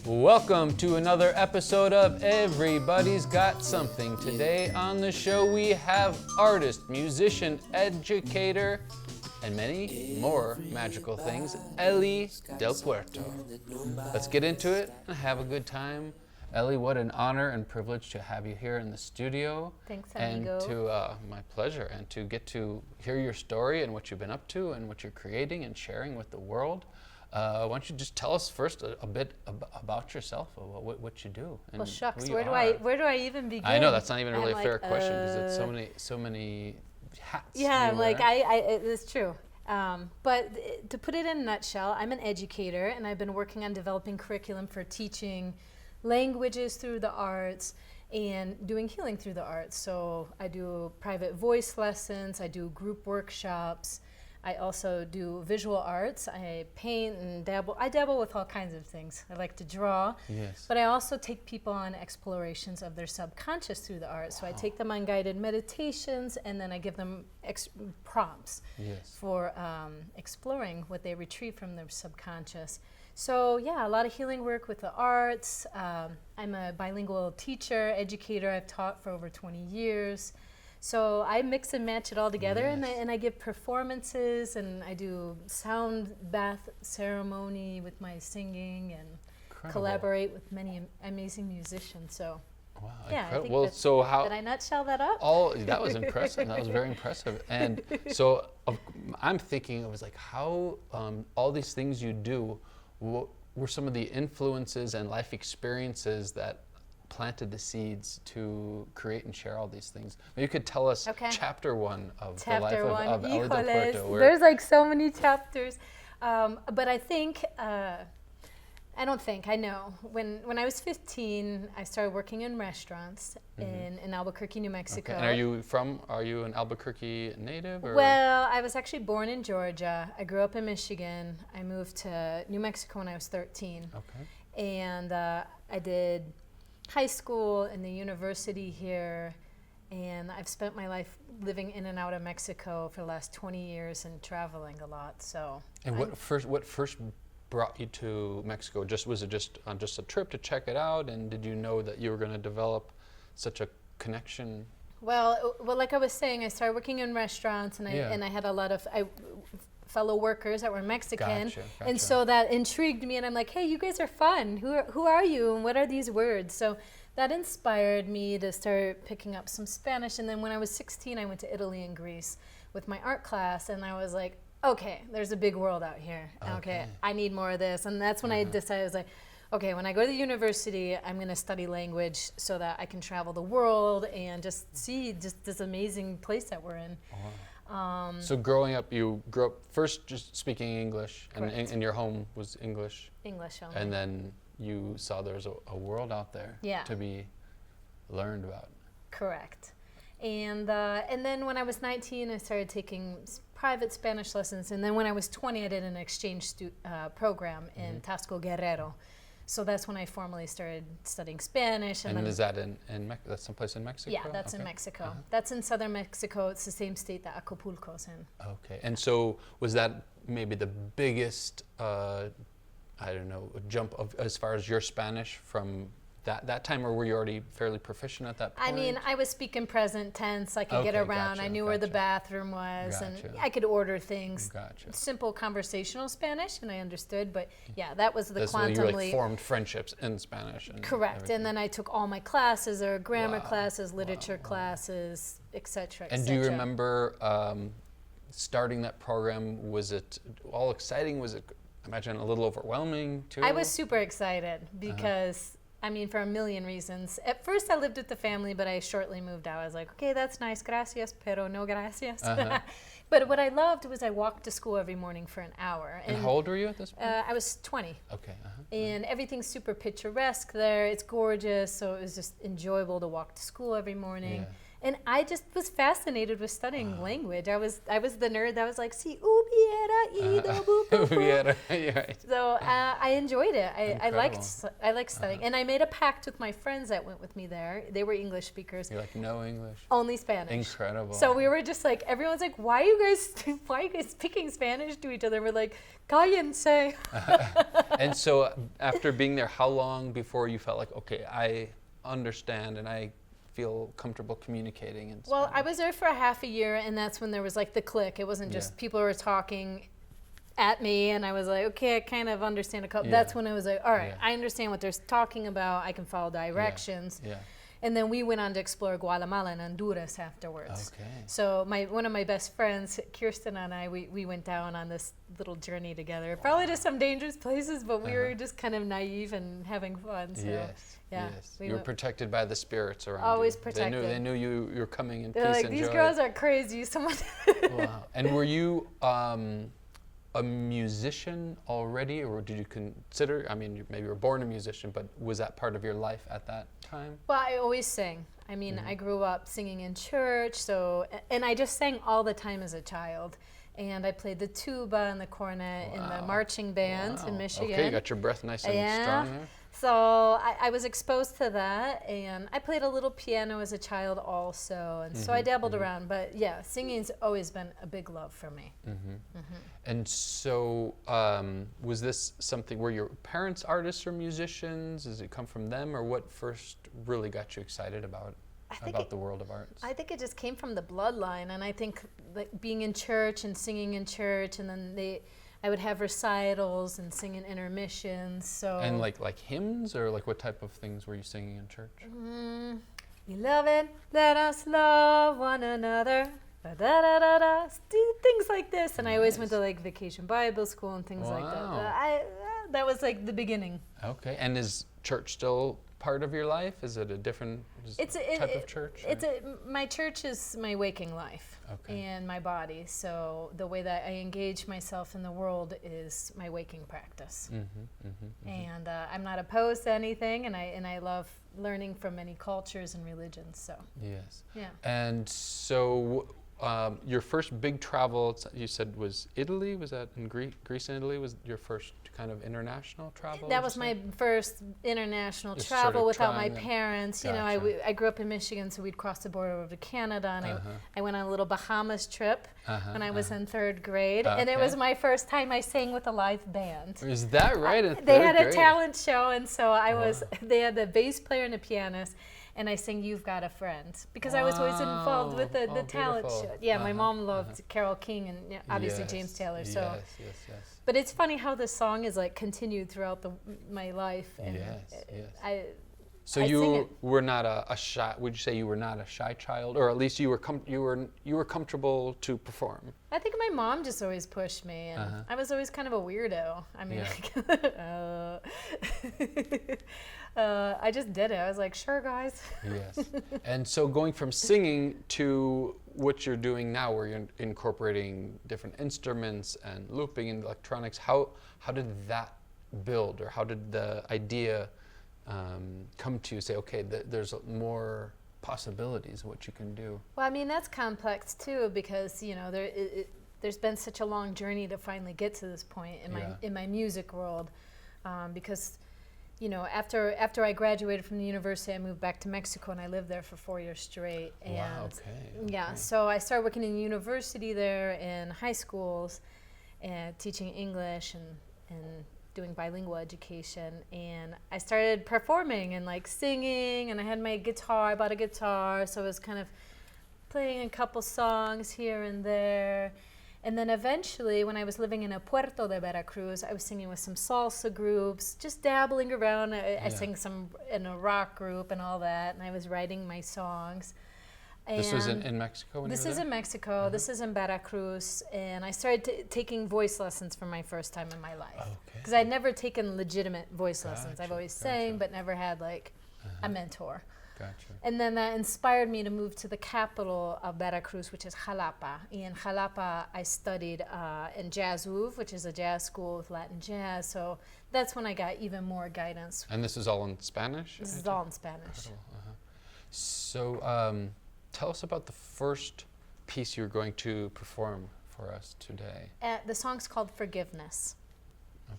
Welcome to another episode of Everybody's Got Something. Today on the show we have artist, musician, educator, and many more magical things, Eli del Puerto. Let's get into it and have a good time. Eli, what an honor and privilege to have you here in the studio. Thanks, amigo. And my pleasure, and to get to hear your story and what you've been up to and what you're creating and sharing with the world. Why don't you just tell us first a bit about yourself, what you do? And well, shucks, who you where do I even begin? I know that's not even really a fair question because it's so many hats. Yeah, it's true. But to put it in a nutshell, I'm an educator, and I've been working on developing curriculum for teaching languages through the arts and doing healing through the arts. So I do private voice lessons, I do group workshops. I also do visual arts. I paint and dabble. I dabble with all kinds of things. I like to draw. Yes. But I also take people on explorations of their subconscious through the arts. So I take them on guided meditations, and then I give them prompts for exploring what they retrieve from their subconscious. So yeah, a lot of healing work with the arts. I'm a bilingual teacher, educator. I've taught for over 20 years. So I mix and match it all together, and I give performances, and I do sound bath ceremony with my singing, and collaborate with many amazing musicians. So, wow, yeah, incredible. I think did I nutshell that up? That was impressive. That was very impressive. And so I'm thinking, I was like, how all these things you do, what were some of the influences and life experiences that planted the seeds to create and share all these things? Maybe you could tell us chapter one of the life of Eli del Puerto. There's like so many chapters, but I think, I know. When I was 15, I started working in restaurants in Albuquerque, New Mexico. Okay. And are you an Albuquerque native? Or? Well, I was actually born in Georgia. I grew up in Michigan. I moved to New Mexico when I was 13. Okay. And I did high school and the university here, and I've spent my life living in and out of Mexico for the last 20 years and traveling a lot. So. And what first brought you to Mexico? Was it just a trip to check it out, and did you know that you were going to develop such a connection? Well, like I was saying, I started working in restaurants, and I had a lot of fellow workers that were Mexican, Gotcha. And so that intrigued me, and I'm like, hey, you guys are fun. Who are you, and what are these words? So that inspired me to start picking up some Spanish. And then when I was 16, I went to Italy and Greece with my art class, and I was like, okay, there's a big world out here. Okay, I need more of this. And that's when I decided, I was like, okay, when I go to the university, I'm going to study language so that I can travel the world and just see this amazing place that we're in. So growing up, you grew up first just speaking English, and your home was English. English only. And then you saw there's a world out there to be learned about. Correct. And then when I was 19, I started taking private Spanish lessons. And then when I was 20, I did an exchange program in Tasco, Guerrero. So that's when I formally started studying Spanish. And then is that that's someplace in Mexico? Yeah, that's in Mexico. That's in southern Mexico. It's the same state that Acapulco's in. Okay. And so was that maybe the biggest, jump as far as your Spanish from that time, or were you already fairly proficient at that point? I mean, I was speaking present tense. I could get around. I knew where the bathroom was, and I could order things. Simple conversational Spanish, and I understood. But yeah, that was the quantum leap. You formed friendships in Spanish. And correct. Everything. And then I took all my classes, or grammar classes, literature classes, etc. And do you remember starting that program? Was it all exciting? Was it, I imagine, a little overwhelming too? I was super excited because. I mean, for a million reasons. At first, I lived with the family, but I shortly moved out. I was like, okay, that's nice, gracias, pero no gracias. But what I loved was I walked to school every morning for an hour. And how old were you at this point? I was 20. Okay. And everything's super picturesque there. It's gorgeous, so it was just enjoyable to walk to school every morning. And I just was fascinated with studying language. I was the nerd that was like, si hubiera ido, boop, boop, boop. You're right. So I enjoyed it. I liked studying. And I made a pact with my friends that went with me there. They were English speakers. You're like, no English. Only Spanish. Incredible. So we were just like, everyone's like, why are you guys speaking Spanish to each other? We're like, cállense. And so after being there, how long before you felt like, okay, I understand and I feel comfortable communicating? And well, I was there for a half a year, and that's when there was like the click. It wasn't just people were talking at me, and I was like, okay, I kind of understand a couple. That's when I was like, all right, I understand what they're talking about. I can follow directions. Yeah. And then we went on to explore Guatemala and Honduras afterwards. Okay. So one of my best friends, Kirsten, and I, we went down on this little journey together. Probably to some dangerous places, but we were just kind of naive and having fun. So, yes. You were protected by the spirits around always you. protected. They knew you were coming in They're peace like, and these joy. girls are crazy. Someone. Wow. And were you a musician already, or did you consider, I mean, maybe you were born a musician, but was that part of your life at that time? Well, I always sang. I mean, I grew up singing in church, and I just sang all the time as a child. And I played the tuba and the cornet in the marching band in Michigan. Okay, you got your breath nice and strong there. So I was exposed to that, and I played a little piano as a child also, and so I dabbled around. But yeah, singing's always been a big love for me. And so was this something, were your parents artists or musicians? Does it come from them, or what first really got you excited about the world of arts? I think it just came from the bloodline, and I think like being in church and singing in church, and then I would have recitals and sing in intermissions. So and like hymns, or like what type of things were you singing in church? Beloved, let us love one another. Da-da-da-da-da. Do things like this, and I always went to like Vacation Bible School and things like that. That was like the beginning. Okay, and is church still part of your life? Is it a different type of church? My church is my waking life and my body. So the way that I engage myself in the world is my waking practice. And I'm not opposed to anything, and I love learning from many cultures and religions. So yes, yeah. And so your first big travel, you said, was Italy. Was that in Greece and Italy? Was your first kind of international travel? That was my first international travel without my parents. Gotcha. You know, I grew up in Michigan, so we'd cross the border over to Canada, and I went on a little Bahamas trip when I was in third grade, and it was my first time I sang with a live band. Is that right? They had a talent show, and so they had the bass player and a pianist, and I sang "You've Got a Friend" because I was always involved with the talent show. Yeah, my mom loved Carole King and obviously James Taylor. So, yes. But it's funny how this song is like continued throughout my life. And So you were not a shy. Would you say you were not a shy child, or at least you were comfortable to perform? I think my mom just always pushed me, and I was always kind of a weirdo. I mean, I just did it. I was like, sure, guys. Yes. And so going from singing to what you're doing now, where you're incorporating different instruments and looping and electronics, how did that build, or how did the idea come to you? Say, okay, there's more possibilities of what you can do. Well, I mean, that's complex too, because there's been such a long journey to finally get to this point in my music world, because after I graduated from the university, I moved back to Mexico, and I lived there for 4 years straight. And wow, okay. So I started working in university there, in high schools, and teaching English and doing bilingual education. And I started performing and like singing, and I had my guitar. I bought a guitar, so I was kind of playing a couple songs here and there. And then eventually, when I was living in Puerto de Veracruz, I was singing with some salsa groups, just dabbling around. I sang some in a rock group and all that, and I was writing my songs. And this was in Mexico? This is in Mexico. This is in Veracruz. And I started taking voice lessons for my first time in my life. Because I'd never taken legitimate voice lessons. I've always sang, but never had like a mentor. Gotcha. And then that inspired me to move to the capital of Veracruz, which is Jalapa. In Jalapa, I studied in Jazz UV, which is a jazz school with Latin jazz. So that's when I got even more guidance. And this is all in Spanish? This is all in Spanish. So tell us about the first piece you're going to perform for us today. The song's called Forgiveness.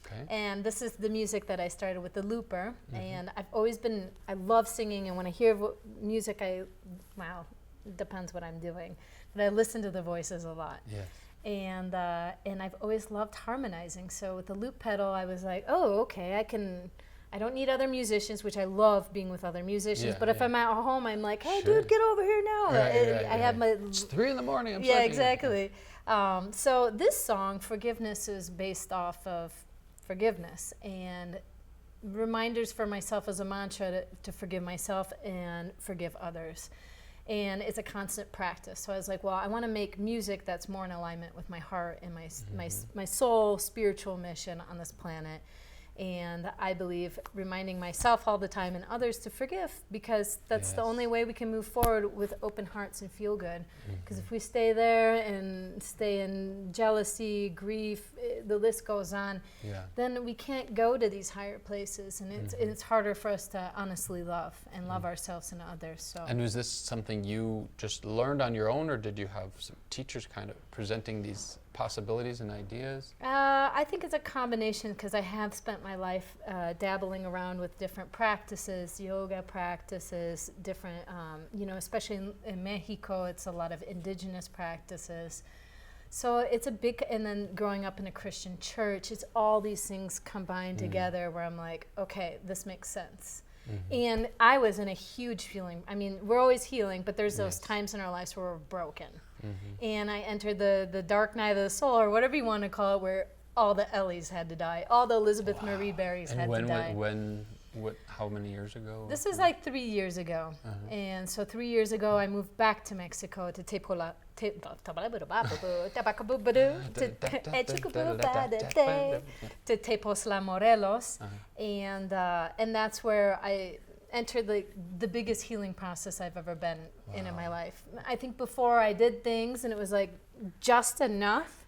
Okay. And this is the music that I started with the looper. And I've always been, I love singing, and when I hear music, it depends what I'm doing. But I listen to the voices a lot. Yes. And I've always loved harmonizing. So with the loop pedal, I was like, oh, okay, I don't need other musicians, which I love being with other musicians. Yeah, but if I'm at home, I'm like, hey, Sure. dude, get over here now. I have my... It's 3 a.m. I'm Yeah, sleeping. exactly. So this song, Forgiveness, is based off of forgiveness and reminders for myself as a mantra to forgive myself and forgive others. And it's a constant practice. So I was like, well, I want to make music that's more in alignment with my heart and my soul, spiritual mission on this planet. And I believe reminding myself all the time and others to forgive, because that's the only way we can move forward with open hearts and feel good. Because if we stay there and stay in jealousy, grief, the list goes on, then we can't go to these higher places, and it's harder for us to honestly love and love ourselves and others. So. And was this something you just learned on your own, or did you have some teachers kind of presenting these possibilities and ideas? I think it's a combination, because I have spent my life dabbling around with different practices, yoga practices, different, especially in Mexico, it's a lot of indigenous practices. So it's a big, and then growing up in a Christian church, it's all these things combined together where I'm like, okay, this makes sense. And I was in a huge healing. I mean, we're always healing, but there's those times in our lives where we're broken. And I entered the dark night of the soul, or whatever you want to call it, where all the Ellies had to die. All the Elizabeth Marie Berrys had to die. How many years ago? This is like 3 years ago. And so 3 years ago, I moved back to Mexico to Tepoztla, Morelos. And that's where I entered the biggest healing process I've ever been in my life. I think before I did things and it was like just enough,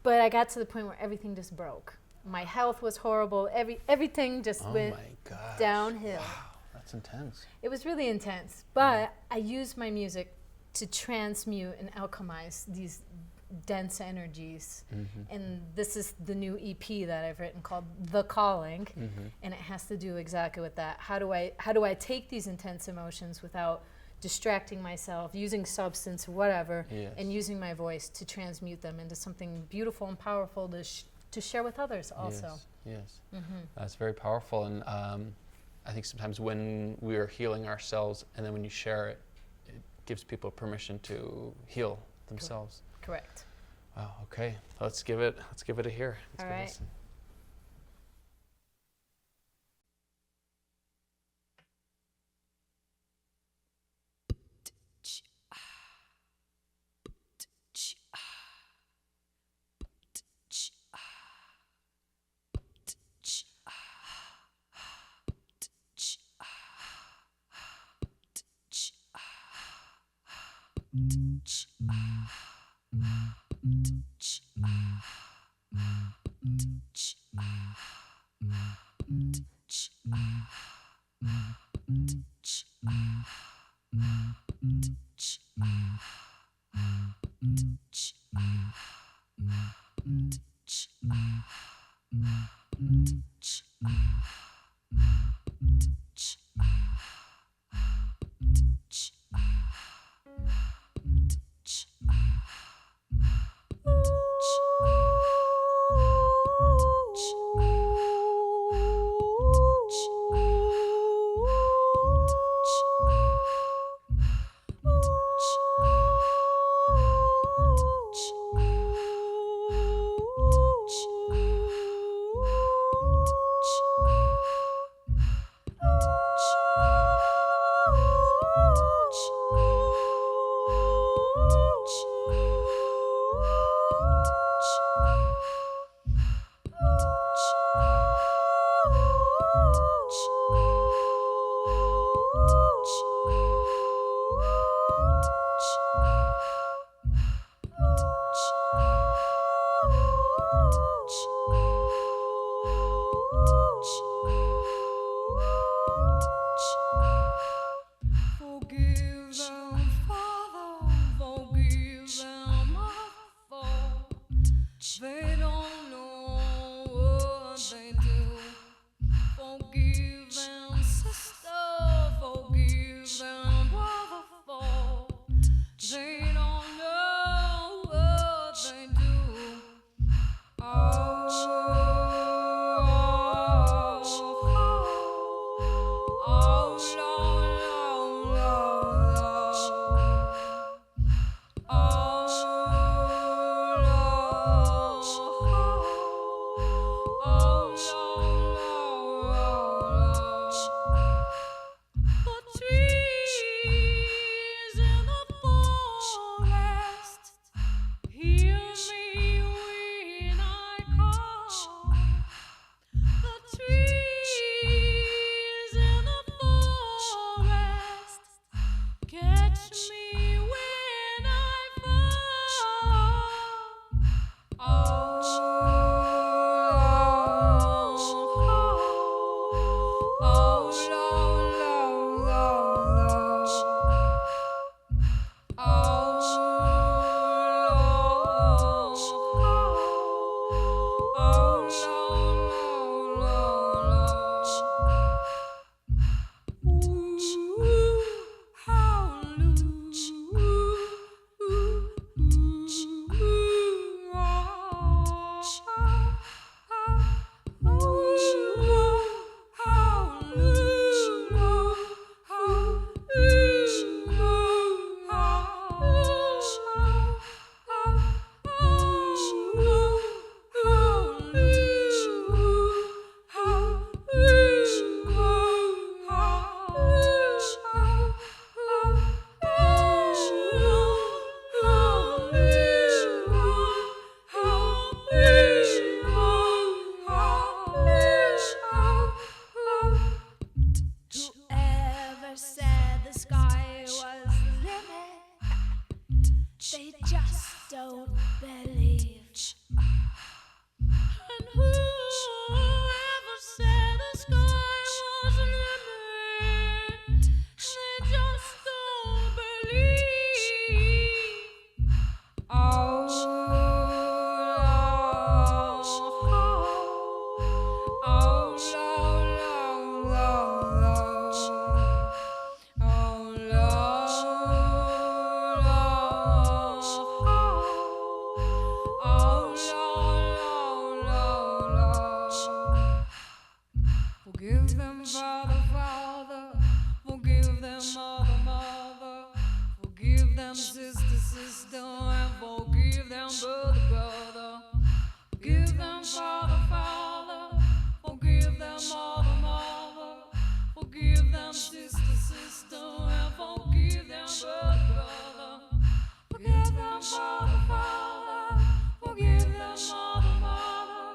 but I got to the point where everything just broke. My health was horrible. Everything just went downhill. Wow, that's intense. It was really intense, but I used my music to transmute and alchemize these dense energies. And this is the new EP that I've written called The Calling, and it has to do exactly with that. How do I take these intense emotions without distracting myself, using substance, whatever, and using my voice to transmute them into something beautiful and powerful to share with others also. Yes. That's very powerful. And I think sometimes when we are healing ourselves and then when you share it, it gives people permission to heal themselves. Correct. Wow, okay. Let's give it a hear. Let's All give it a right. listen. forgive them, sister, forgive them, brother, for they don't know what they do. They just don't believe. And whoever said the sky wasn't limit, they just don't believe. Forgive them, Father, Father. Forgive them, Mother, Mother. Forgive them, Sister, Sister. And forgive them, Brother, Brother. Forgive them, Father, Father. Forgive them, Mother, Mother. Forgive them, Sister, Sister. And forgive them, Brother, Brother. Forgive them, Father, Father. Forgive them, Mother, Mother.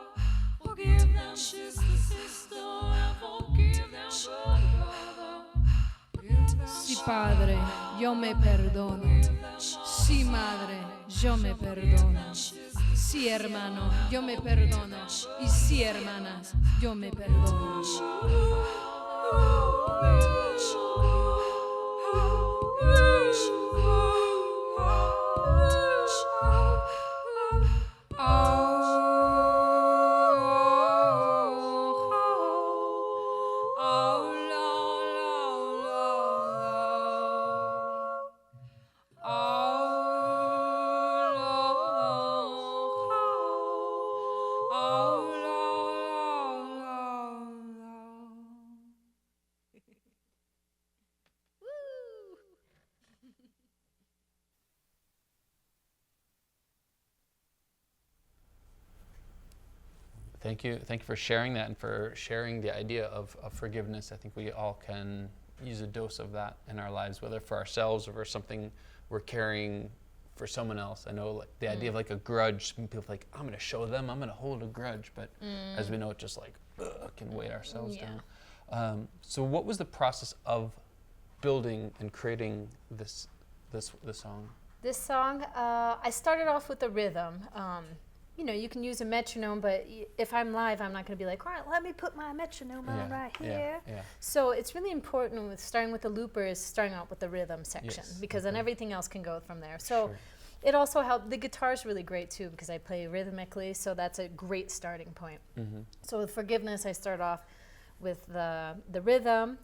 Forgive them, Sister, Sister. And forgive them, Brother, Brother. Forgive them, Sí, Padre, yo me perdono. Sí, Madre, yo me perdono. Sí, hermano, yo me perdono. Y sí, hermanas, yo me perdono. Thank you for sharing that and for sharing the idea of forgiveness. I think we all can use a dose of that in our lives, whether for ourselves or for something we're carrying for someone else. I know like the idea of like a grudge, some people like, I'm going to show them, I'm going to hold a grudge, but as we know, it just like can weight ourselves down. So what was the process of building and creating this song? This song, I started off with the rhythm. You know, you can use a metronome, but if I'm live, I'm not going to be like, all right, let me put my metronome on right here. So it's really important with starting with the looper is starting out with the rhythm section, because then everything else can go from there. So it also helped. The guitar's really great too, because I play rhythmically, so that's a great starting point. So with forgiveness, I start off with the rhythm.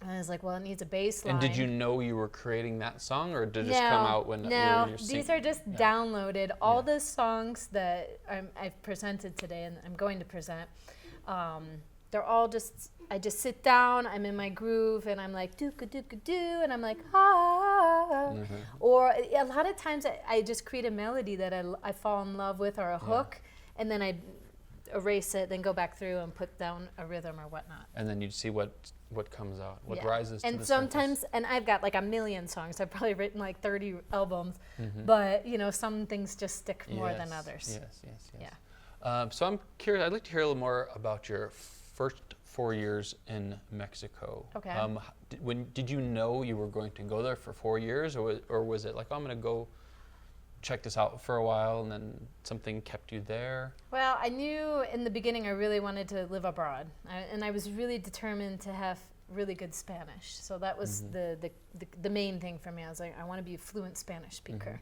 And I was like, well, it needs a bass line. And did you know you were creating that song, or did it just come out when you were these are just downloaded. All the songs that I've presented today and I'm going to present, they're all just, I just sit down, I'm in my groove, and I'm like, do-ka-do-ka-do, and I'm like, ah. Or a lot of times I just create a melody that I fall in love with, or a hook, and then I erase it, then go back through and put down a rhythm or whatnot. And then you'd see what comes out, what rises to and the sometimes, surface. And I've got like a million songs. I've probably written like 30 albums, but you know, some things just stick more than others. Yes. Yeah. So I'm curious, I'd like to hear a little more about your first 4 years in Mexico. Okay. Did you know you were going to go there for 4 years, or was it like, oh, I'm going to go check this out for a while, and then something kept you there? Well, I knew in the beginning I really wanted to live abroad, and I was really determined to have really good Spanish. So that was the main thing for me. I was like, I want to be a fluent Spanish speaker.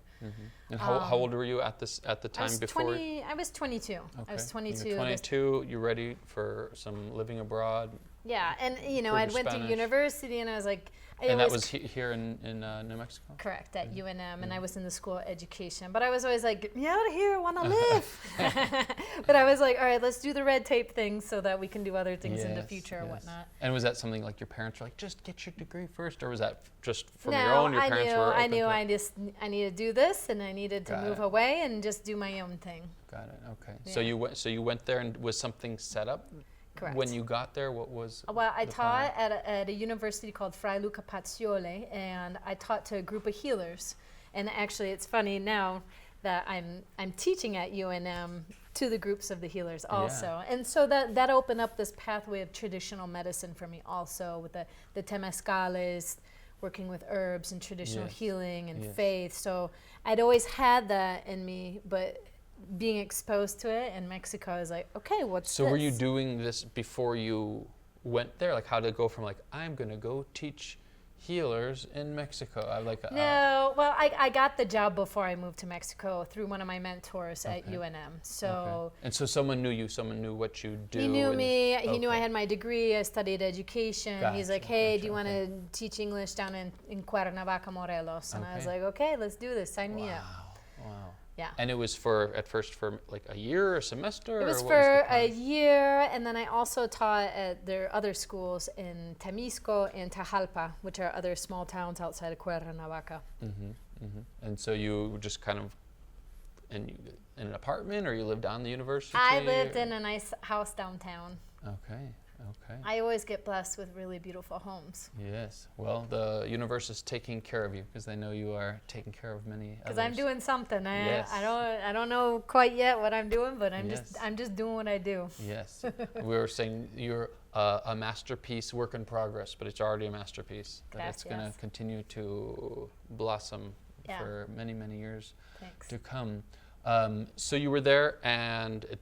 And how old were you at the time before? I was 22. Okay. I was 22. You're 22. You ready for some living abroad? Yeah, and you know, I went to university, and I was like, and that was here in New Mexico? Correct, at UNM, and I was in the school of education. But I was always like, get me out of here, I want to live. But I was like, all right, let's do the red tape thing so that we can do other things in the future or whatnot. And was that something like your parents were like, just get your degree first, or was that just from your own? Your parents were open to it? I needed to do this, and I needed to move away and just do my own thing. Got it. Okay. Yeah. So you went there, and was something set up? Correct. When you got there, what was? Well, I taught at a university called Fray Luca Pacioli, and I taught to a group of healers. And actually, it's funny now that I'm teaching at UNM to the groups of the healers also. Yeah. And so that opened up this pathway of traditional medicine for me also, with the temazcales, working with herbs and traditional healing and faith. So I'd always had that in me, but being exposed to it in Mexico, I was like, okay, what's this? So were you doing this before you went there? Like, how did it go from like, I'm going to go teach healers in Mexico? No, well, I got the job before I moved to Mexico through one of my mentors at UNM. So and so someone knew you, someone knew what you do. He knew me. He knew I had my degree. I studied education. Gotcha, He's like, hey, do you want to teach English down in Cuernavaca, Morelos? And I was like, okay, let's do this. Sign me up. Wow. Yeah. And it was at first for like a year or a semester? It was for a year, and then I also taught at their other schools in Temisco and Tajalpa, which are other small towns outside of Cuernavaca. And so you just kind of in an apartment, or you lived on the university? I lived in a nice house downtown. Okay. I always get blessed with really beautiful homes. Yes. Well, the universe is taking care of you because they know you are taking care of many others. Because I'm doing something. I don't know quite yet what I'm doing, but I'm just doing what I do. Yes. We were saying you're a masterpiece, work in progress, but it's already a masterpiece. That it's going to continue to blossom for many, many years to come. So you were there, and it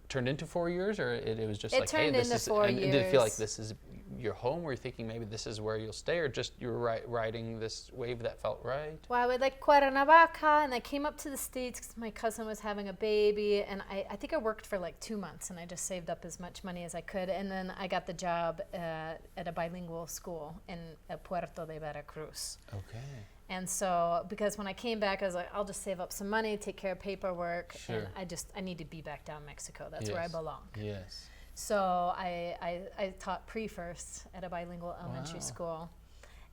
turned into 4 years, or it was just like, hey, this is 4 years. And did it feel like this is your home? Were you thinking maybe this is where you'll stay, or just you were riding this wave that felt right? Well, I would like Cuernavaca, and I came up to the States because my cousin was having a baby, and I think I worked for like 2 months, and I just saved up as much money as I could, and then I got the job at a bilingual school in Puerto de Veracruz. Okay. And so, because when I came back, I was like, I'll just save up some money, take care of paperwork, and I need to be back down in Mexico. That's where I belong. Yes. So I taught pre-first at a bilingual elementary school.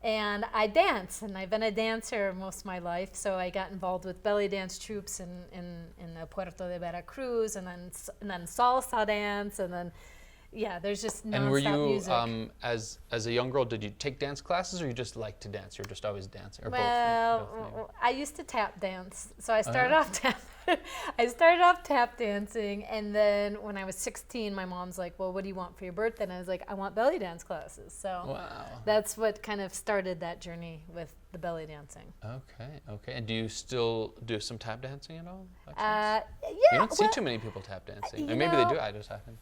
And I dance, and I've been a dancer most of my life. So I got involved with belly dance troops in Puerto de Veracruz, and then salsa dance, and then there's just nonstop music. And were you, music. as a young girl, did you take dance classes, or you just like to dance? You're just always dancing, or both? I used to tap dance, so I started off tap dancing, and then when I was 16, my mom's like, "Well, what do you want for your birthday?" And I was like, "I want belly dance classes." So that's what kind of started that journey with the belly dancing. Okay. And do you still do some tap dancing at all? You don't see too many people tap dancing. And maybe they do. I just haven't.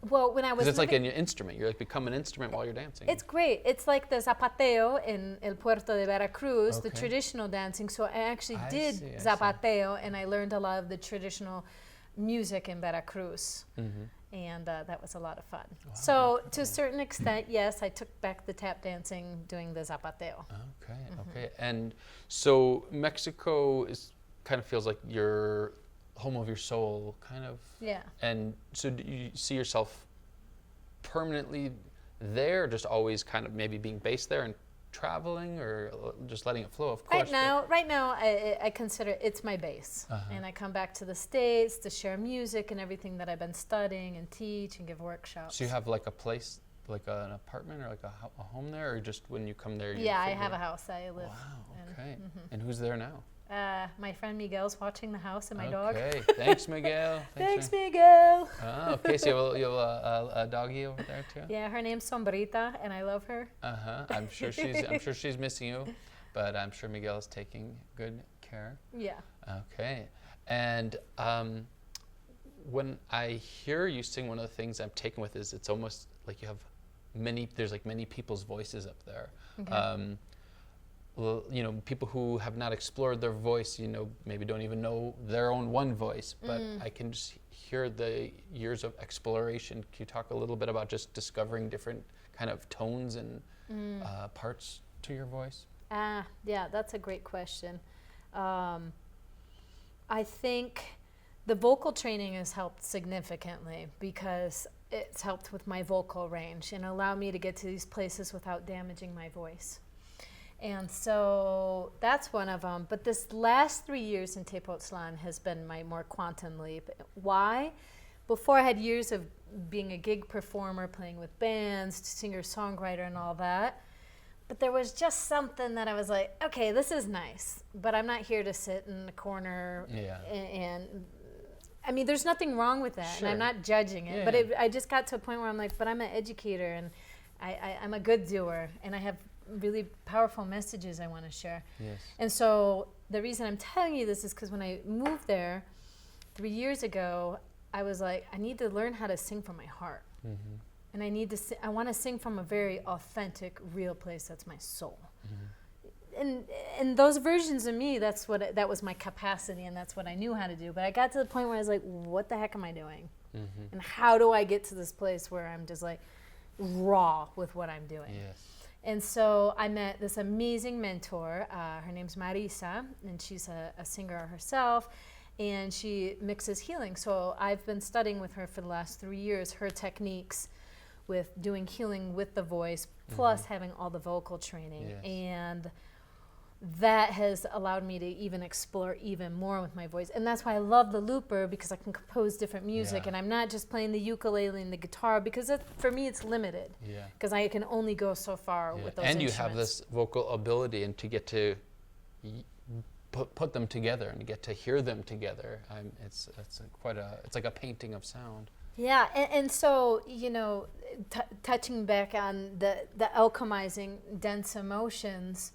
When I was it's like an instrument. You like become an instrument while you're dancing. It's great. It's like the zapateo in El Puerto de Veracruz, the traditional dancing. So I actually did zapateo, and I learned a lot of the traditional music in Veracruz. And that was a lot of fun. Wow, so to a certain extent, yes, I took back the tap dancing doing the zapateo. Okay, okay. And so Mexico kind of feels like your home of your soul, kind of. Yeah. And so do you see yourself permanently there, just always kind of maybe being based there and traveling, or just letting it flow? Of course. Right now, I consider it's my base, and I come back to the States to share music and everything that I've been studying and teach and give workshops. So you have like a place, like an apartment or like a home there, or just when you come there? Yeah, I have a house. I live. Wow. Okay. And who's there now? My friend Miguel's watching the house and my dog. Okay. Thanks, Miguel. Thanks, Miguel. Oh, okay. So you have a doggie over there too? Yeah, her name's Sombrita, and I love her. I'm sure she's missing you, but I'm sure Miguel is taking good care. Yeah. Okay. And when I hear you sing, one of the things I'm taken with is it's almost like you have there's like many people's voices up there. Okay. Well, you know, people who have not explored their voice, you know, maybe don't even know their own one voice, but I can just hear the years of exploration. Can you talk a little bit about just discovering different kind of tones and parts to your voice? Yeah, that's a great question. I think the vocal training has helped significantly because it's helped with my vocal range and allowed me to get to these places without damaging my voice. And so that's one of them. But this last 3 years in Tepoztlan has been my more quantum leap. Why? Before I had years of being a gig performer, playing with bands, singer-songwriter and all that. But there was just something that I was like, okay, this is nice, but I'm not here to sit in the corner. Yeah. And I mean, there's nothing wrong with that, Sure. and I'm not judging it. Yeah. But I just got to a point where I'm like, but I'm an educator, and I'm a good doer, and I have really powerful messages I want to share. Yes. And so the reason I'm telling you this is because when I moved there 3 years ago, I was like, I need to learn how to sing from my heart. And I want to sing from a very authentic, real place. That's my soul. And those versions of me, that was my capacity, and that's what I knew how to do. But I got to the point where I was like, what the heck am I doing? And how do I get to this place where I'm just like raw with what I'm doing? Yes. And so I met this amazing mentor. Her name's Marisa, and she's a singer herself, and she mixes healing. So I've been studying with her for the last 3 years, her techniques with doing healing with the voice, plus having all the vocal training. Yes. And that has allowed me to even explore even more with my voice. And that's why I love the looper, because I can compose different music, Yeah. and I'm not just playing the ukulele and the guitar, because for me it's limited. Yeah. Because I can only go so far with those And you instruments. have this vocal ability, and to get to put them together and to get to hear them together, it's like a painting of sound. Yeah, and so, you know, touching back on the alchemizing dense emotions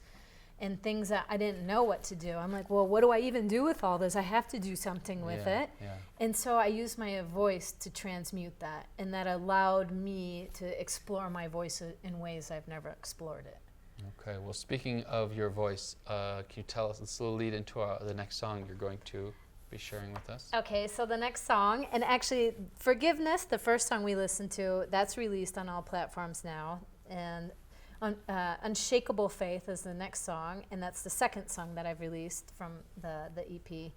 and things that I didn't know what to do. I'm like, well, what do I even do with all this? I have to do something with it. Yeah. And so I used my voice to transmute that, and that allowed me to explore my voice in ways I've never explored it. Okay, well, speaking of your voice, can you tell us, this will lead into the next song you're going to be sharing with us? Okay, so the next song, and actually, Forgiveness, the first song we listened to, that's released on all platforms now, and Unshakable Faith is the next song, and that's the second song that I've released from the EP.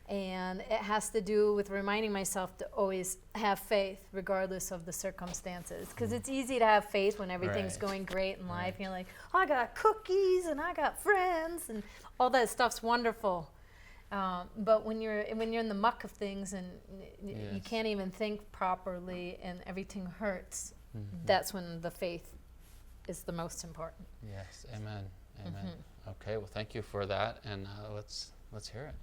And it has to do with reminding myself to always have faith regardless of the circumstances. Because it's easy to have faith when everything's Right. going great in life. Right. You're like, oh, I got cookies and I got friends and all that stuff's wonderful. But when you're in the muck of things and you Yes. can't even think properly and everything hurts, that's when the faith is the most important. Yes, amen, amen. Okay, well, thank you for that, and let's hear it.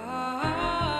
Ah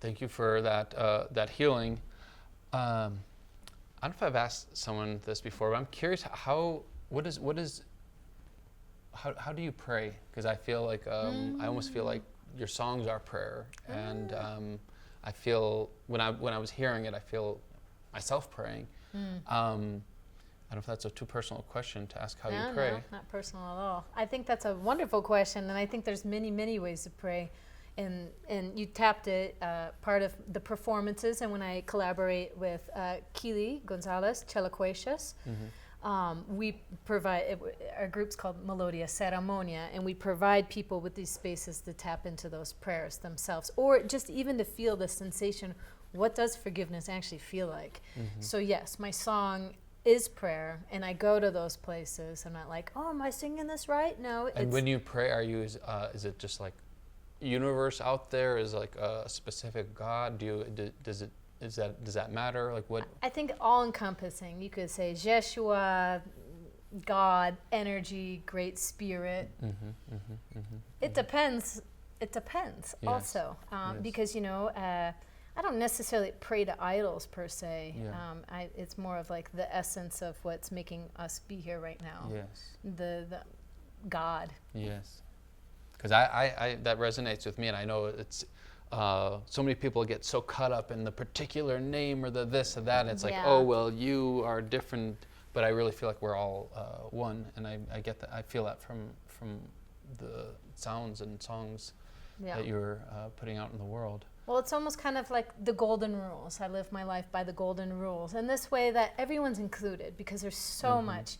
Thank you for that healing. I don't know if I've asked someone this before, but I'm curious how do you pray? Because I feel like I almost feel like your songs are prayer, and I feel when I was hearing it, I feel myself praying. I don't know if that's a too personal question to ask how you pray. No, not personal at all. I think that's a wonderful question, and I think there's many ways to pray. And you tapped it, part of the performances, and when I collaborate with Kili Gonzalez, Chelacueshas, we provide, our group's called Melodia Ceremonia, and we provide people with these spaces to tap into those prayers themselves, or just even to feel the sensation, what does forgiveness actually feel like? So yes, my song is prayer, and I go to those places. I'm not like, oh, am I singing this right? No. And when you pray, are you, is it just like universe out there? Is like a specific God? Does that matter? Like what? I think all encompassing. You could say Yeshua, God, energy, great spirit. It depends. It depends also, because I don't necessarily pray to idols per se. It's more of like the essence of what's making us be here right now. The God. Yes. Because I that resonates with me, and I know it's so many people get so caught up in the particular name or the this or that. And it's like, oh well, you are different, but I really feel like we're all one, and I get that. I feel that from the sounds and songs that you're putting out in the world. Well, it's almost kind of like the golden rules. I live my life by the golden rules, and this way that everyone's included, because there's so much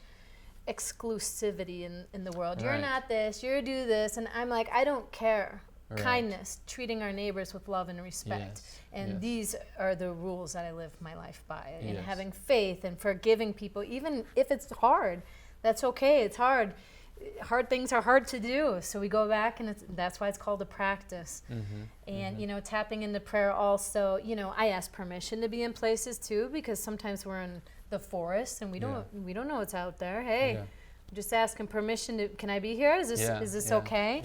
exclusivity in the world. You're not this, you're do this, and I'm like, I don't care. Kindness, treating our neighbors with love and respect, and these are the rules that I live my life by. And having faith and forgiving people, even if it's hard, that's okay. It's hard. Hard things are hard to do, so we go back, and that's why it's called a practice. And tapping into prayer also. I ask permission to be in places too, because sometimes we're in the forest and we don't know what's out there. Hey, I'm just asking permission to, can I be here? Is this okay?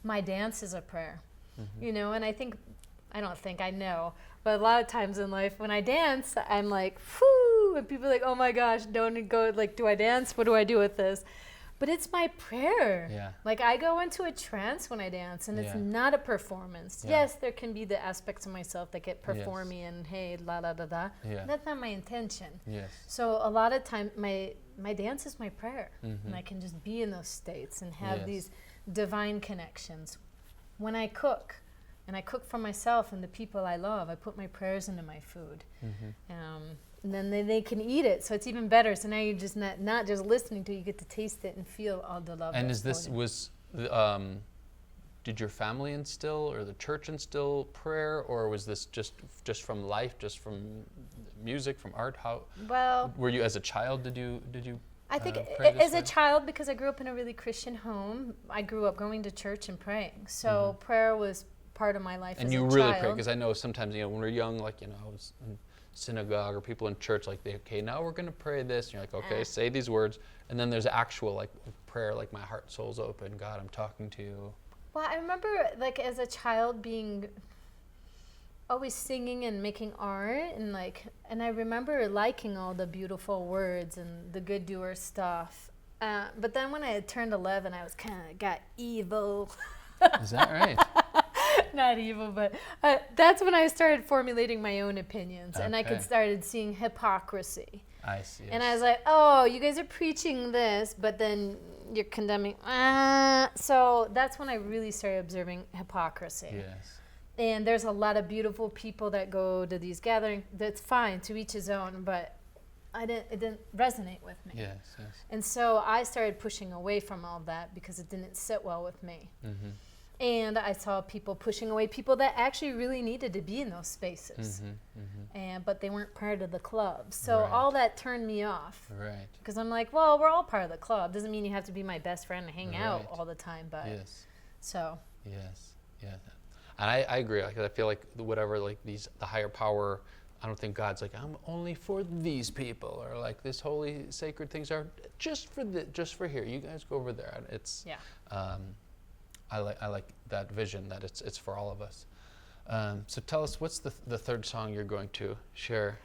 My dance is a prayer. And I know, but a lot of times in life when I dance, I'm like, whoo, and people are like, oh my gosh, don't go, like, do I dance? What do I do with this? But it's my prayer. Like, I go into a trance when I dance, and it's not a performance. Yes, there can be the aspects of myself that get performy and hey, la da da da. That's not my intention. So a lot of time, my dance is my prayer, and I can just be in those states and have these divine connections. When I cook, and I cook for myself and the people I love, I put my prayers into my food. And then they can eat it, so it's even better. So now you're just not just listening to it, you get to taste it and feel all the love. And did your family instill, or the church instill prayer, or was this just from life, just from music, from art? How were you as a child? Did you I think as a child, because I grew up in a really Christian home, I grew up going to church and praying. So prayer was part of my life as a child. And you really pray, because I know sometimes, when we're young, like, I was in synagogue or people in church, like, okay, now we're going to pray this. And you're like, okay, say these words. And then there's actual, like, prayer, like, my heart, soul's open. God, I'm talking to you. Well, I remember, like, as a child being always singing and making art, and I remember liking all the beautiful words and the good doer stuff. But then when I had turned 11, I was kind of got evil. Is that right? Not evil, but that's when I started formulating my own opinions, and I started seeing hypocrisy. I see. And I was like, oh, you guys are preaching this, but then you're condemning. So that's when I really started observing hypocrisy. Yes. And there's a lot of beautiful people that go to these gatherings. That's fine, to each his own, but it didn't resonate with me. Yes. And so I started pushing away from all that because it didn't sit well with me. And I saw people pushing away people that actually really needed to be in those spaces. But they weren't part of the club. So all that turned me off. Because I'm like, well, we're all part of the club. Doesn't mean you have to be my best friend and hang out all the time. But so. Yes. And I agree. Like, I feel like whatever, like, the higher power, I don't think God's like, I'm only for these people, or like, this holy sacred things are just for here. You guys go over there. It's I like that vision that it's for all of us. So tell us, what's the third song you're going to share?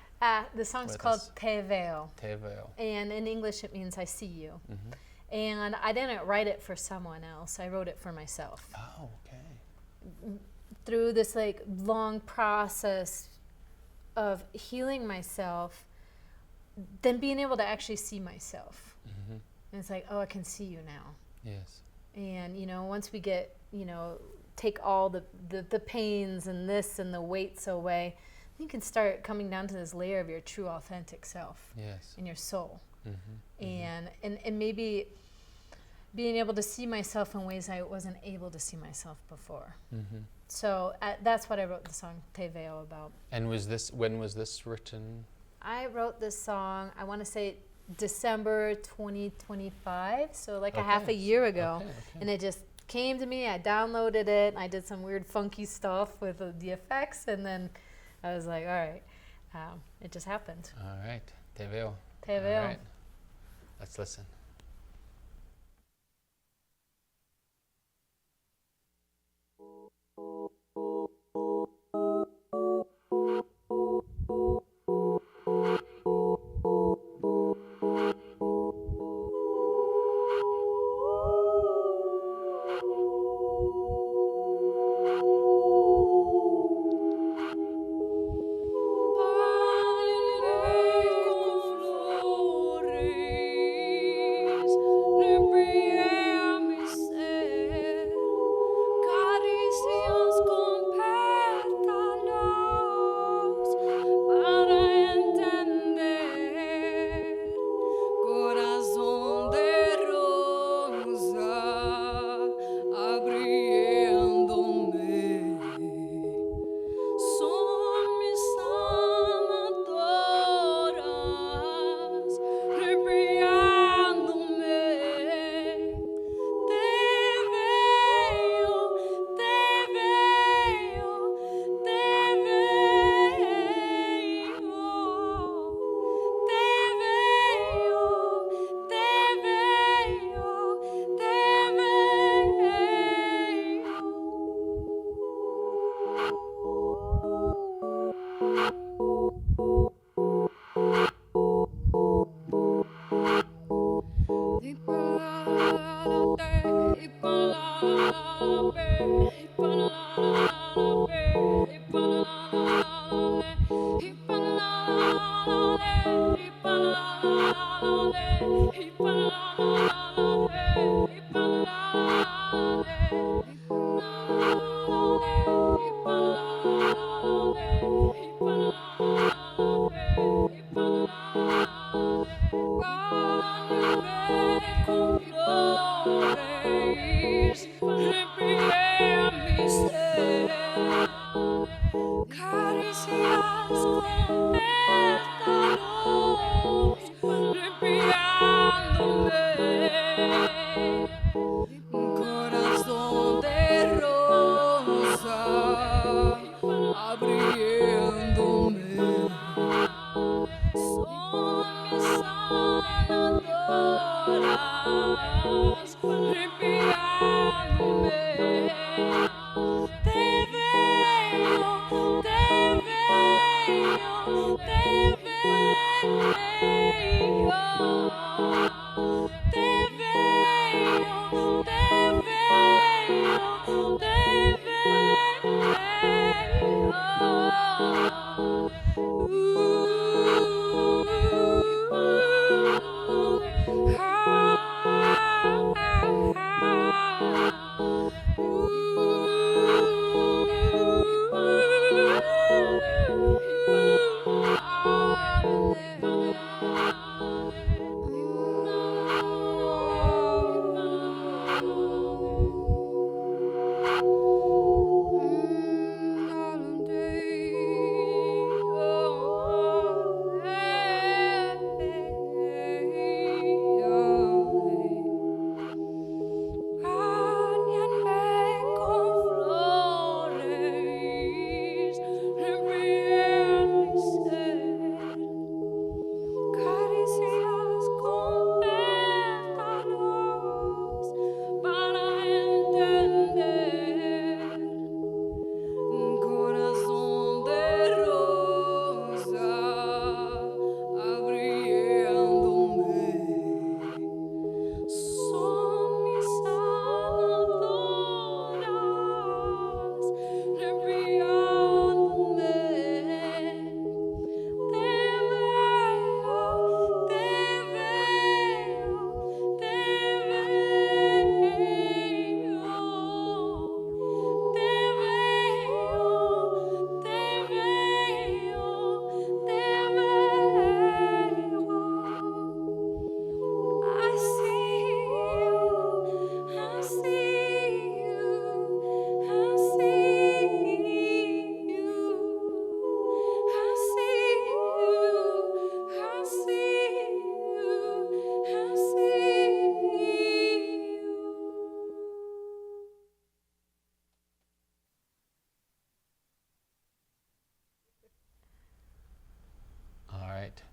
The song's with called us? Te Veo. Te Veo. And in English, it means I see you. Mm-hmm. And I didn't write it for someone else. I wrote it for myself. Oh, okay. Through this like long process of healing myself, then being able to actually see myself. Mm-hmm. And it's like, oh, I can see you now. Yes. And, you know, once we get, you know, take all the pains and this and the weights away, you can start coming down to this layer of your true authentic self. Yes. In your soul. Mm-hmm. And maybe being able to see myself in ways I wasn't able to see myself before. Mm-hmm. So that's what I wrote the song Te Veo about. And when was this written? I wrote this song, I want to say December 2025, so like a half a year ago. Okay. And it just came to me, I downloaded it, I did some weird funky stuff with the effects, and then I was like, all right, it just happened. All right. Te Veo. Te Veo. All right. Let's listen.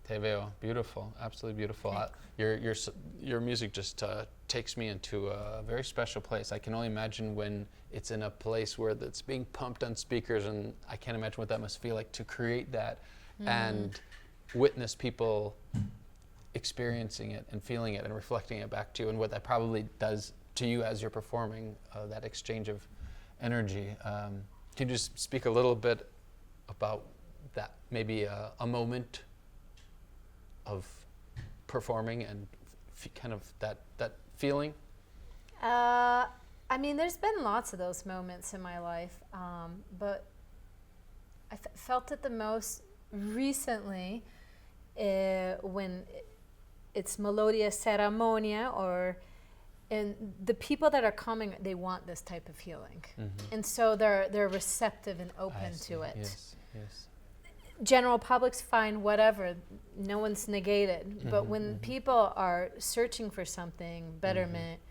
Te veo. Beautiful. Absolutely beautiful. Your music just takes me into a very special place. I can only imagine when it's in a place where it's being pumped on speakers, and I can't imagine what that must feel like to create that and witness people experiencing it and feeling it and reflecting it back to you, and what that probably does to you as you're performing, that exchange of energy. Can you just speak a little bit about that, maybe a moment of performing and kind of that feeling? I mean, there's been lots of those moments in my life, but I felt it the most recently when it's Melodia Ceremonia, and the people that are coming, they want this type of healing, and so they're receptive and open to it. Yes, yes. General public's fine, whatever, no one's negated, but when people are searching for something, betterment,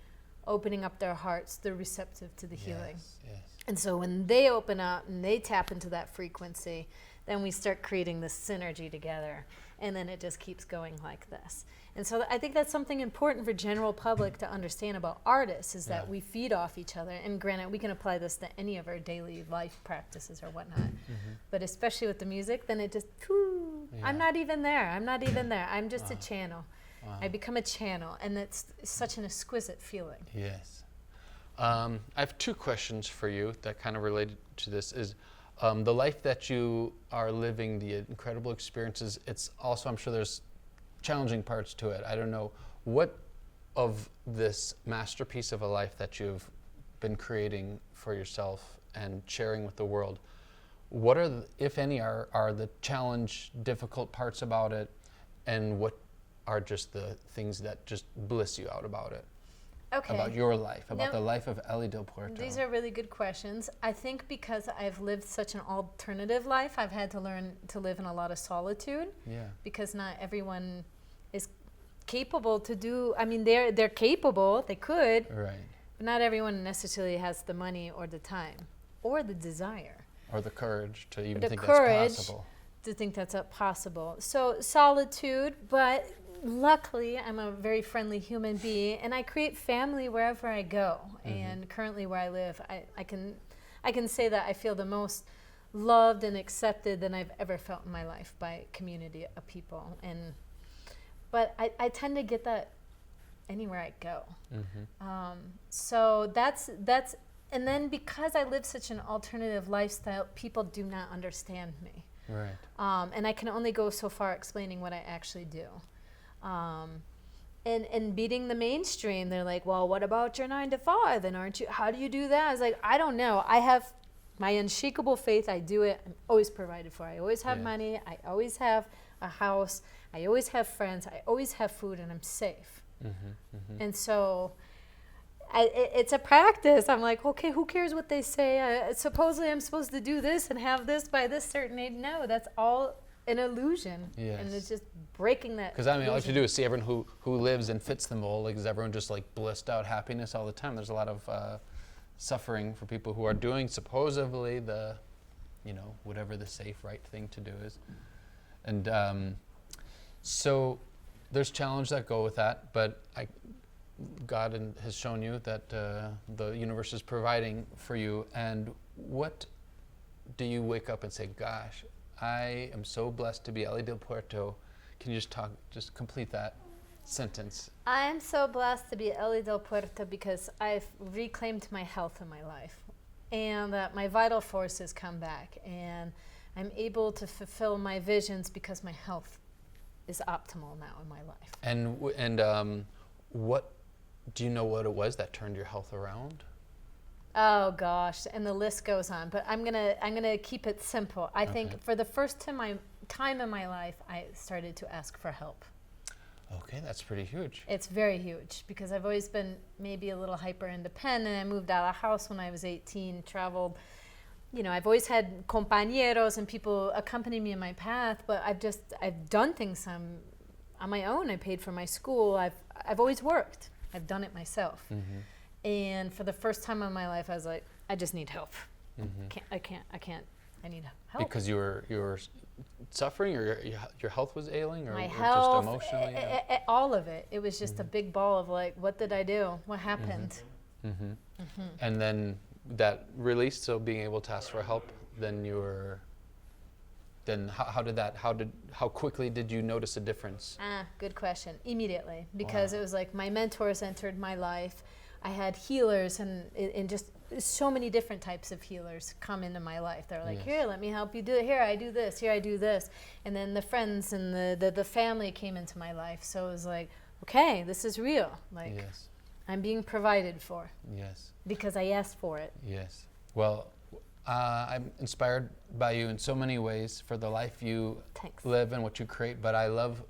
opening up their hearts, they're receptive to the healing. Yes. And so when they open up and they tap into that frequency, then we start creating this synergy together, and then it just keeps going like this. And so I think that's something important for general public to understand about artists, is that we feed off each other. And granted, we can apply this to any of our daily life practices or whatnot. But especially with the music, then it just, I'm not even there. I'm just a channel. I become a channel, and it's such an exquisite feeling. Yes. I have two questions for you that kind of related to this. Is the life that you are living, the incredible experiences, it's also, I'm sure there's challenging parts to it. I don't know, what of this masterpiece of a life that you've been creating for yourself and sharing with the world, what are, if any, are the challenge, difficult parts about it, and what are just the things that just bliss you out about it? Okay. About your life, about the life of Eli del Puerto. These are really good questions. I think because I've lived such an alternative life, I've had to learn to live in a lot of solitude. Yeah. Because not everyone is capable to do, I mean, they're capable, they could, Right. but not everyone necessarily has the money or the time or the desire. Or the courage to even The think courage that's possible. to think that's possible. So solitude, but luckily I'm a very friendly human being, and I create family wherever I go. And currently where I live, I can say that I feel the most loved and accepted than I've ever felt in my life by a community of people. But I tend to get that anywhere I go. So that's, and then because I live such an alternative lifestyle, people do not understand me. Right. And I can only go so far explaining what I actually do. And beating the mainstream, they're like, well, what about your 9 to 5? And how do you do that? I was like, I don't know. I have my unshakable faith. I do it. I'm always provided for. I always have money. I always have a house. I always have friends. I always have food, and I'm safe. And so it's a practice. I'm like, okay, who cares what they say? Supposedly I'm supposed to do this and have this by this certain age. No, that's all an illusion. Yes. And it's just breaking that. Because I mean, all you have to do is see everyone who lives and fits the mold. Like, is everyone just like blissed out happiness all the time? There's a lot of suffering for people who are doing supposedly the, whatever the safe, right thing to do is. And so there's challenges that go with that, but God has shown you that the universe is providing for you. And what do you wake up and say, gosh, I am so blessed to be Eli del Puerto? Can you just complete that sentence? I am so blessed to be Eli del Puerto because I've reclaimed my health in my life, and that my vital forces come back, and I'm able to fulfill my visions because my health is optimal now in my life. And what do you know what it was that turned your health around? Oh gosh, and the list goes on, but I'm gonna keep it simple. I think for the first time in my life, I started to ask for help. Okay, that's pretty huge. It's very huge because I've always been maybe a little hyper independent. I moved out of the house when I was 18, traveled. I've always had compañeros and people accompany me in my path, but I've done things on my own. I paid for my school. I've always worked. I've done it myself. And for the first time in my life, I was like, I just need help. I can't I need help. Because you were suffering, or your health was ailing, or, My or health, just emotionally? all of it. It was just a big ball of like, what did I do? What happened? And then that released, so being able to ask for help, then how quickly did you notice a difference? Good question. Immediately, because it was like my mentors entered my life. I had healers and just so many different types of healers come into my life. They're like, here, let me help you do it. Here, I do this. Here, I do this. And then the friends and the family came into my life. So it was like, okay, this is real. Like, I'm being provided for. Yes. Because I asked for it. Yes. Well, I'm inspired by you in so many ways for the life you live and what you create, but I love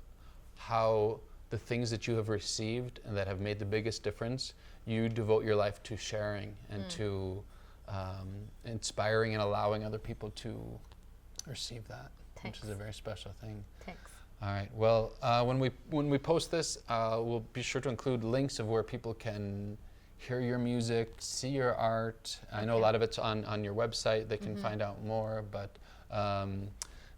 how the things that you have received and that have made the biggest difference, you devote your life to sharing and to inspiring and allowing other people to receive that, which is a very special thing. Thanks. All right. Well, when we post this, we'll be sure to include links of where people can hear your music, see your art. I know a lot of it's on your website. They can find out more, but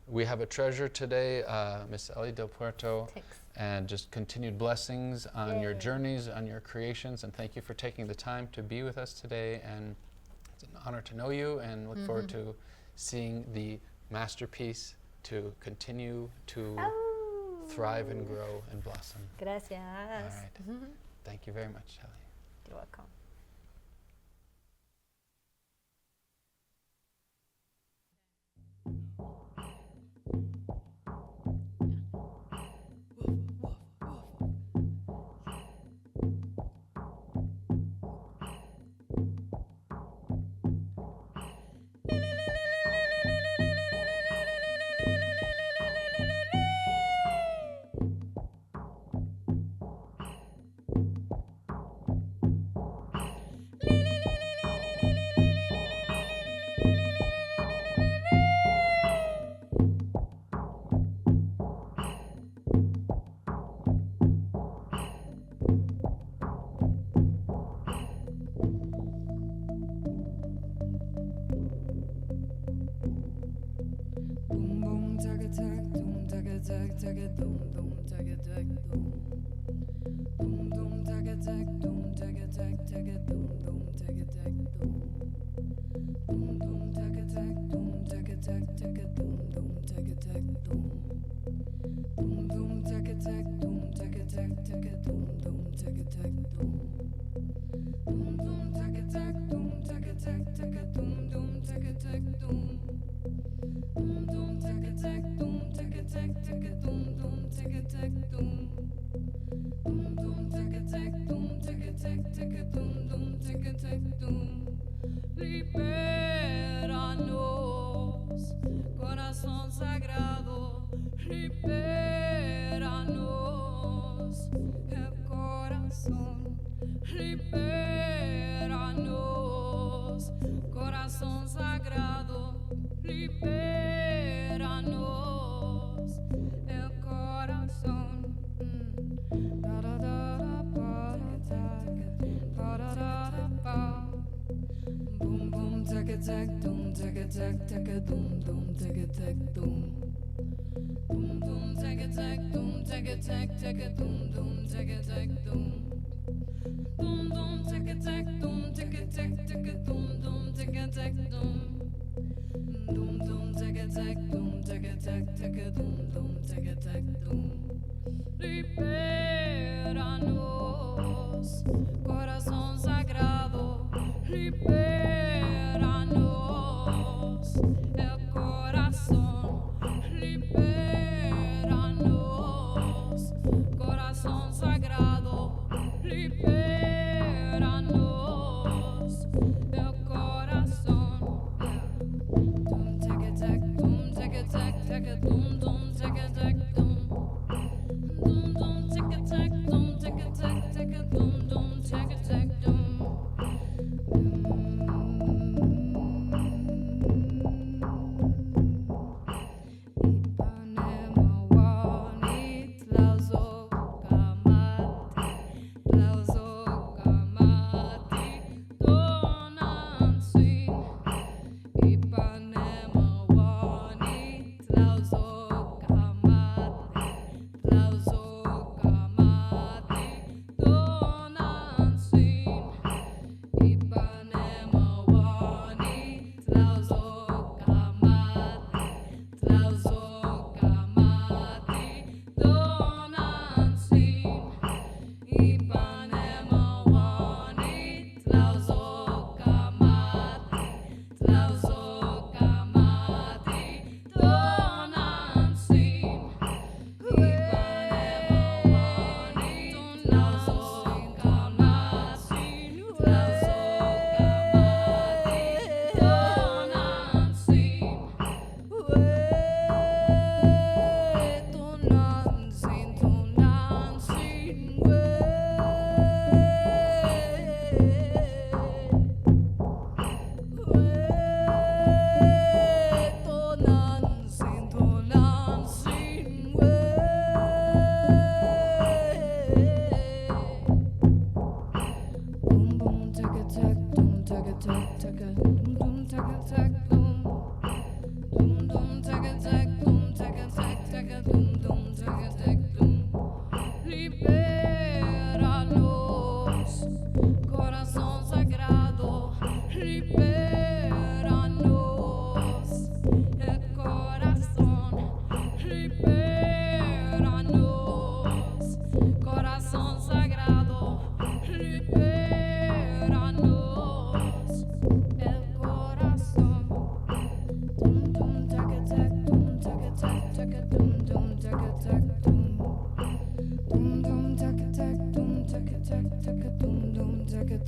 we have a treasure today, Miss Eli del Puerto. Thanks. And just continued blessings on your journeys, on your creations, and thank you for taking the time to be with us today. And it's an honor to know you, and look forward to seeing the masterpiece to continue to thrive and grow and blossom. Gracias. All right. Thank you very much, Eli. You're welcome. Libéranos, corazón sagrado, libéranos, el corazón, libéranos, corazón sagrado, libéranos, el corazón. Boom boom taka tak doom taka tak taka doom doom taka tak doom. Boom boom taka tak doom taka tak taka doom doom taka tak doom. Doom doom taka tak doom taka tak taka doom doom taka tak doom. Doom doom taka tak doom taka tak taka doom doom taka tak doom. Libéranos, corazón sagrado, libéranos, el corazón, libéranos, corazón sagrado, libéranos, el corazón. Dum taka tak, dum taka tak, taka dum dum taka tak dum. Dum dum taka tak, dum taka tak, taka dum dum taka tak dum.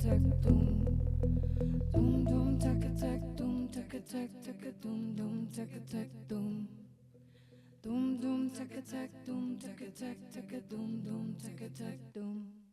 tac doom. Doom doom tac a tac doom tac a tac tac a doom doom tac a tac doom. Doom doom tac a tac doom tac a tac tac a doom doom tac a tac doom.